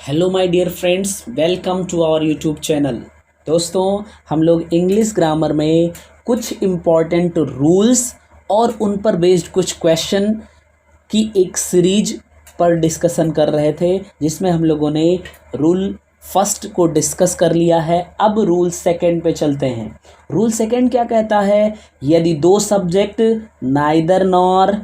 Hello my dear friends, welcome to our YouTube channel. दोस्तों, हम लोग इंग्लिश ग्रामर में कुछ इम्पॉर्टेंट रूल्स और उन पर बेस्ड कुछ क्वेश्चन की एक सीरीज पर डिस्कशन कर रहे थे, जिसमें हम लोगों ने रूल फर्स्ट को डिस्कस कर लिया है। अब रूल सेकंड पे चलते हैं। रूल सेकंड क्या कहता है? यदि दो subject neither nor,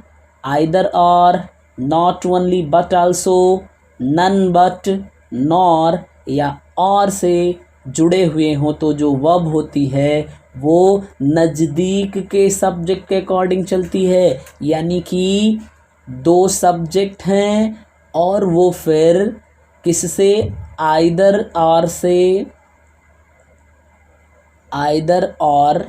either or, not only but also, none but, nor या और से जुड़े हुए हों, तो जो वर्ब होती है वो नज़दीक के सब्जेक्ट के अकॉर्डिंग चलती है। यानी कि दो सब्जेक्ट हैं और वो फिर किससे, आइदर और से, आइदर और,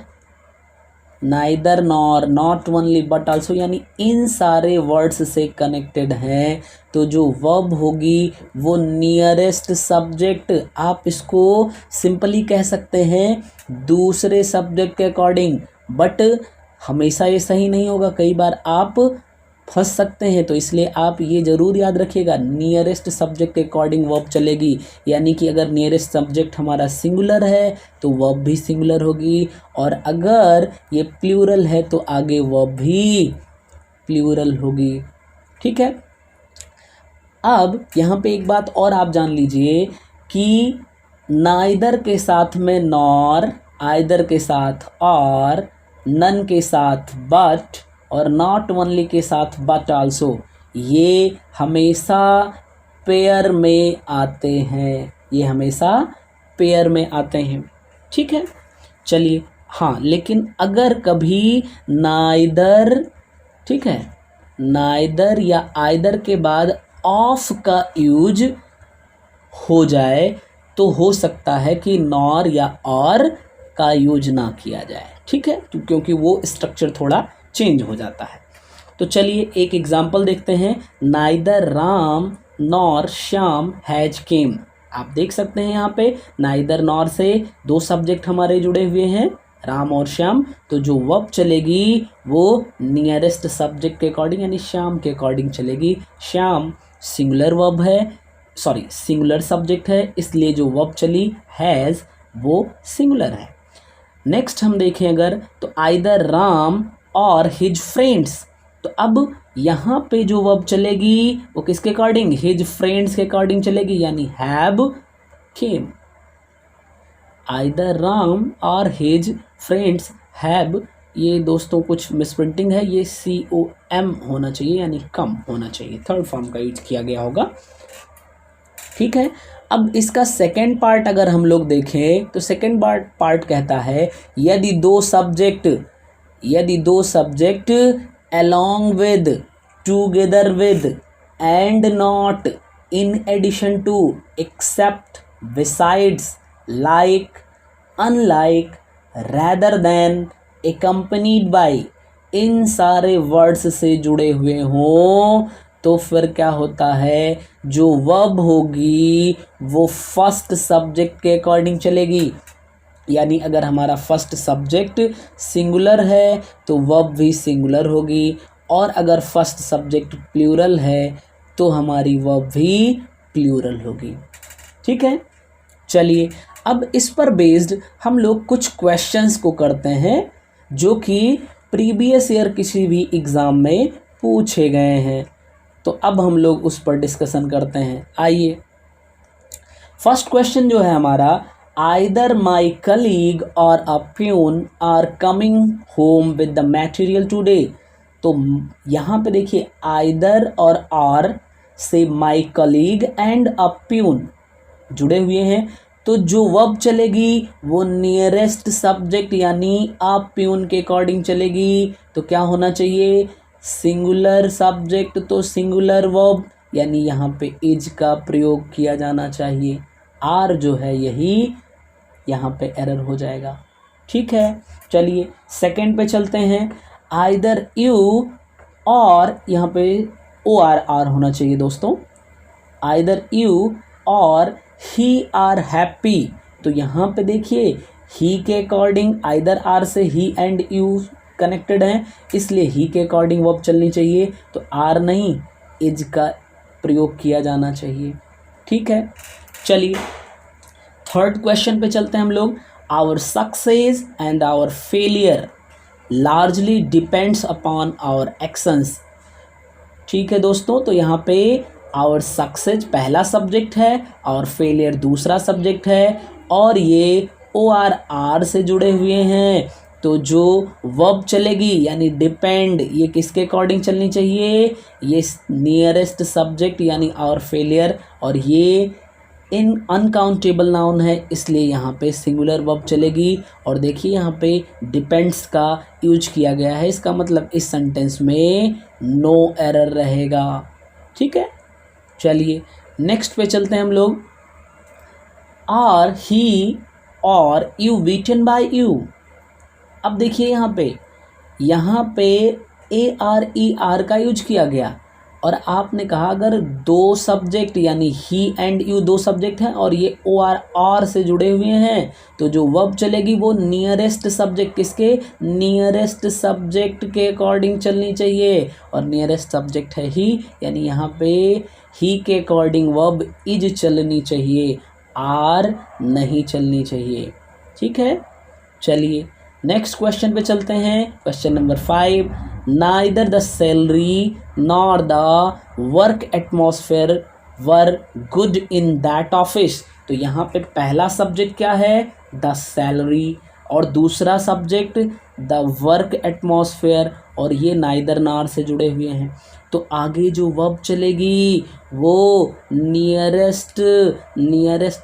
neither nor, not only but also, यानी इन सारे वर्ड्स से कनेक्टेड हैं। तो जो वर्ब होगी वो नियरेस्ट सब्जेक्ट, आप इसको सिंपली कह सकते हैं दूसरे सब्जेक्ट के अकॉर्डिंग। बट हमेशा ये सही नहीं होगा, कई बार आप फंस सकते हैं। तो इसलिए आप ये ज़रूर याद रखिएगा, नियरेस्ट सब्जेक्ट के अकॉर्डिंग वर्ब चलेगी। यानी कि अगर नियरेस्ट सब्जेक्ट हमारा सिंगुलर है तो वर्ब भी सिंगुलर होगी, और अगर ये प्लूरल है तो आगे वर्ब भी प्लूरल होगी। ठीक है। अब यहाँ पे एक बात और आप जान लीजिए कि नाइदर के साथ में नॉर, आइदर के साथ और, नन के साथ बट और नॉट ओनली के साथ बट आल्सो, ये हमेशा पेयर में आते हैं। ये हमेशा पेयर में आते हैं। ठीक है। चलिए, हाँ, लेकिन अगर कभी नाइदर, ठीक है, नाइदर या आइदर के बाद ऑफ का यूज हो जाए तो हो सकता है कि नॉर या और का यूज ना किया जाए। ठीक है, तो क्योंकि वो स्ट्रक्चर थोड़ा चेंज हो जाता है। तो चलिए एक एग्जांपल देखते हैं। Neither Ram nor Shyam has came. आप देख सकते हैं यहाँ पे नाइदर नॉर से दो सब्जेक्ट हमारे जुड़े हुए हैं, राम और श्याम। तो जो वर्ब चलेगी वो नियरेस्ट सब्जेक्ट के अकॉर्डिंग यानी श्याम के अकॉर्डिंग चलेगी। श्याम सिंगुलर वर्ब है, सॉरी सिंगुलर सब्जेक्ट है, इसलिए जो वर्ब चली हैज़ वो सिंगुलर है। नेक्स्ट हम देखें अगर, तो आइदर राम और हिज फ्रेंड्स। तो अब यहाँ पे जो वर्ब चलेगी वो किसके अकॉर्डिंग, हिज फ्रेंड्स के अकॉर्डिंग चलेगी, यानी हैव केम। आइदर राम और हिज फ्रेंड्स हैव, ये दोस्तों कुछ मिसप्रिंटिंग है, ये COM होना चाहिए यानी कम होना चाहिए, थर्ड फॉर्म का यूज किया गया होगा। ठीक है। अब इसका सेकेंड पार्ट अगर हम लोग देखें तो सेकेंड पार्ट कहता है यदि दो subject along with, together with, and not, in addition to, except, besides, like, unlike, rather than, accompanied by, इन सारे वर्ड्स से जुड़े हुए हों, तो फिर क्या होता है, जो वर्ब होगी वो फर्स्ट सब्जेक्ट के अकॉर्डिंग चलेगी। यानी अगर हमारा फर्स्ट सब्जेक्ट सिंगुलर है तो वर्ब भी सिंगुलर होगी, और अगर फर्स्ट सब्जेक्ट प्लूरल है तो हमारी वर्ब भी प्लूरल होगी। ठीक है। चलिए, अब इस पर बेस्ड हम लोग कुछ क्वेश्चंस को करते हैं जो कि प्रीवियस ईयर किसी भी एग्ज़ाम में पूछे गए हैं। तो अब हम लोग उस पर डिस्कशन करते हैं। आइए, फर्स्ट क्वेश्चन जो है हमारा, either my colleague or a peon are coming home with the material today। तो यहाँ पे देखिए either और are से my colleague and a peon जुड़े हुए हैं। तो जो वर्ब चलेगी वो नियरेस्ट सब्जेक्ट यानी a peon के अकॉर्डिंग चलेगी। तो क्या होना चाहिए, सिंगुलर सब्जेक्ट तो सिंगुलर वर्ब, यानी यहाँ पे इज का प्रयोग किया जाना चाहिए। आर जो है यही यहाँ पे एरर हो जाएगा। ठीक है। चलिए सेकंड पे चलते हैं। आइदर यू और, यहाँ पे OR होना चाहिए दोस्तों, आइदर यू और ही आर हैप्पी। तो यहाँ पे देखिए ही के अकॉर्डिंग आइदर आर से ही एंड यू कनेक्टेड हैं, इसलिए ही के अकॉर्डिंग वर्ब चलनी चाहिए। तो आर नहीं, इज का प्रयोग किया जाना चाहिए। ठीक है, चलिए थर्ड क्वेश्चन पे चलते हैं हम लोग। Our success and our failure largely depends upon our actions. ठीक है दोस्तों, तो यहाँ पे आवर सक्सेस पहला सब्जेक्ट है और फेलियर दूसरा सब्जेक्ट है, और ये ORR से जुड़े हुए हैं। तो जो वर्ब चलेगी यानी डिपेंड, ये किसके अकॉर्डिंग चलनी चाहिए, ये नियरेस्ट सब्जेक्ट यानी आवर फेलियर, और ये इन अनकाउंटेबल नाउन है इसलिए यहाँ पे सिंगुलर वर्ब चलेगी। और देखिए यहाँ पे डिपेंड्स का यूज किया गया है, इसका मतलब इस सेंटेंस में नो एरर रहेगा। ठीक है, चलिए नेक्स्ट पे चलते हैं हम लोग। आर ही और यू बीटन बाय यू। अब देखिए यहाँ पे ARER का यूज किया गया, और आपने कहा अगर दो सब्जेक्ट यानी ही एंड यू दो सब्जेक्ट हैं और ये ORR से जुड़े हुए हैं, तो जो वर्ब चलेगी वो नियरेस्ट सब्जेक्ट, किसके, नियरेस्ट सब्जेक्ट के अकॉर्डिंग चलनी चाहिए, और नियरेस्ट सब्जेक्ट है ही, यानी यहाँ पे ही के अकॉर्डिंग वर्ब इज चलनी चाहिए, आर नहीं चलनी चाहिए। ठीक है, चलिए नेक्स्ट क्वेश्चन पे चलते हैं। Question number 5, neither the salary nor the work atmosphere were good in that office. तो यहाँ पे पहला सब्जेक्ट क्या है, द सैलरी, और दूसरा सब्जेक्ट द वर्क एटमॉस्फेयर, और ये नाइदर नॉर से जुड़े हुए हैं। तो आगे जो वर्ब चलेगी वो नियरेस्ट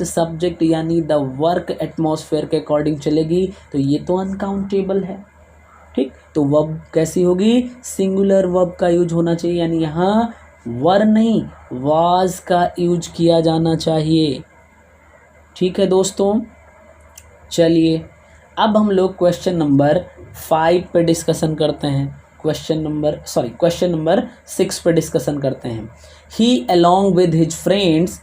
सब्जेक्ट यानी द वर्क एटमॉस्फेयर के अकॉर्डिंग चलेगी, तो ये तो अनकाउंटेबल है। ठीक, तो वर्ब कैसी होगी, सिंगुलर वर्ब का यूज होना चाहिए, यानी यहाँ वर नहीं वाज का यूज किया जाना चाहिए। ठीक है दोस्तों, चलिए अब हम लोग क्वेश्चन नंबर 5 पे डिस्कशन करते हैं। क्वेश्चन नंबर 6 पे डिस्कशन करते हैं। He along with his friends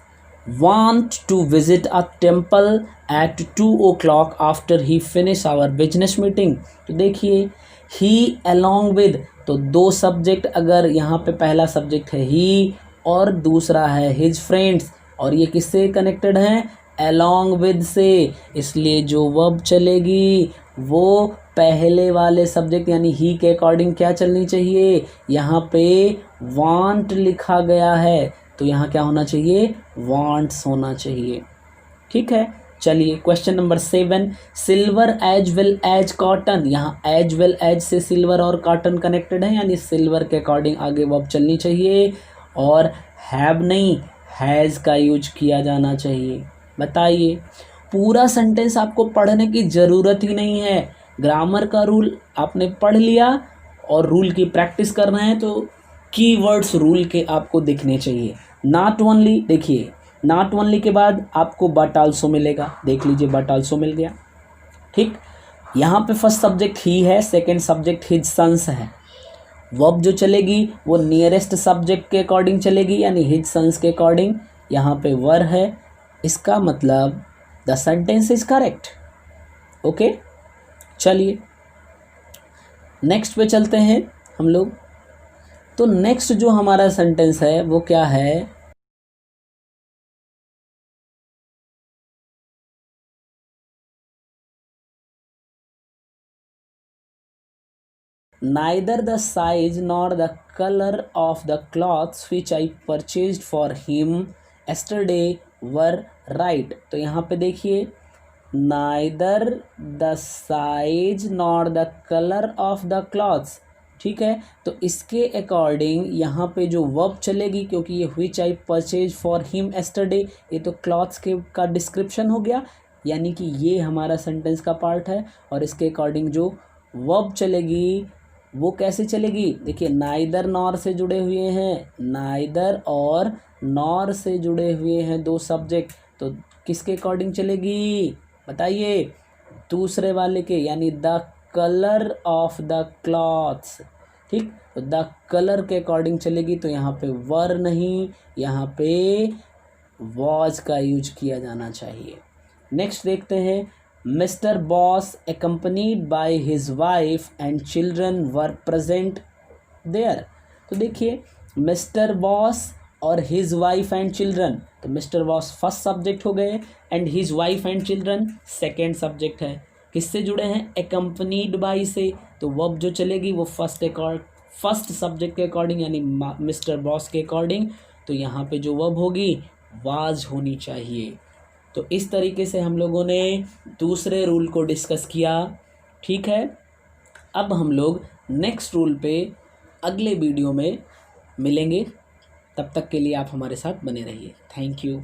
want to visit a temple at 2 o'clock after he finish our business meeting। तो देखिए he along with, तो दो सब्जेक्ट, अगर यहाँ पे पहला सब्जेक्ट है he और दूसरा है his friends, और ये किससे कनेक्टेड हैं, along with से, इसलिए जो वर्ब चलेगी वो पहले वाले सब्जेक्ट यानी ही के अकॉर्डिंग क्या चलनी चाहिए, यहाँ पे want लिखा गया है तो यहाँ क्या होना चाहिए, wants होना चाहिए। ठीक है, चलिए question number 7, silver as well as cotton. यहाँ एज वेल एज से सिल्वर और कॉटन कनेक्टेड है, यानी सिल्वर के अकॉर्डिंग आगे वर्ब चलनी चाहिए, और हैव नहीं हैज़ का यूज किया जाना चाहिए। बताइए, पूरा सेंटेंस आपको पढ़ने की ज़रूरत ही नहीं है, ग्रामर का रूल आपने पढ़ लिया और रूल की प्रैक्टिस करना है, तो कीवर्ड्स रूल के आपको दिखने चाहिए। नॉट ओनली, देखिए नॉट ओनली के बाद आपको बट आल्सो मिलेगा, देख लीजिए बट आल्सो मिल गया। ठीक, यहाँ पे फर्स्ट सब्जेक्ट ही है, सेकंड सब्जेक्ट हिज सन्स है। वर्ब जो चलेगी वो नियरेस्ट सब्जेक्ट के अकॉर्डिंग चलेगी, यानी हिज सन्स के अकॉर्डिंग। यहाँ पे वर है, इसका मतलब the sentence is correct. Okay, चलिए नेक्स्ट पे चलते हैं हम लोग। तो नेक्स्ट जो हमारा सेंटेंस है वो क्या है, neither the size nor the color of the clothes which I purchased for him yesterday were right। तो यहाँ पे देखिए neither the size nor the color of the clothes, ठीक है, तो इसके अकॉर्डिंग यहाँ पे जो वर्ब चलेगी, क्योंकि ये which I purchased for him yesterday, ये तो क्लॉथ्स के का डिस्क्रिप्शन हो गया, यानी कि ये हमारा सेंटेंस का पार्ट है, और इसके अकॉर्डिंग जो वर्ब चलेगी वो कैसे चलेगी, देखिए नाइदर नॉर से जुड़े हुए हैं, नाइदर और नॉर से जुड़े हुए हैं दो सब्जेक्ट, तो किसके अकॉर्डिंग चलेगी बताइए, दूसरे वाले के, यानी the colour of the clothes. ठीक, तो द कलर के अकॉर्डिंग चलेगी, तो यहाँ पे वर नहीं, यहाँ पे वॉज का यूज किया जाना चाहिए। नेक्स्ट देखते हैं, Mr. Boss accompanied by his wife and children were present there। तो देखिए मिस्टर बॉस और हिज वाइफ एंड चिल्ड्रन, तो मिस्टर वॉस फर्स्ट सब्जेक्ट हो गए and his wife and children second subject है। किससे जुड़े हैं? एकम्पनीड बाई से, तो वर्ब जो चलेगी वो फर्स्ट सब्जेक्ट के अकॉर्डिंग यानी मिस्टर बॉस के अकॉर्डिंग, तो यहाँ पे जो वर्ब होगी वाज होनी चाहिए। तो इस तरीके से हम लोगों ने दूसरे रूल को डिस्कस किया। ठीक है, अब हम लोग नेक्स्ट रूल पे अगले वीडियो में मिलेंगे। तब तक के लिए आप हमारे साथ बने रहिए। Thank you.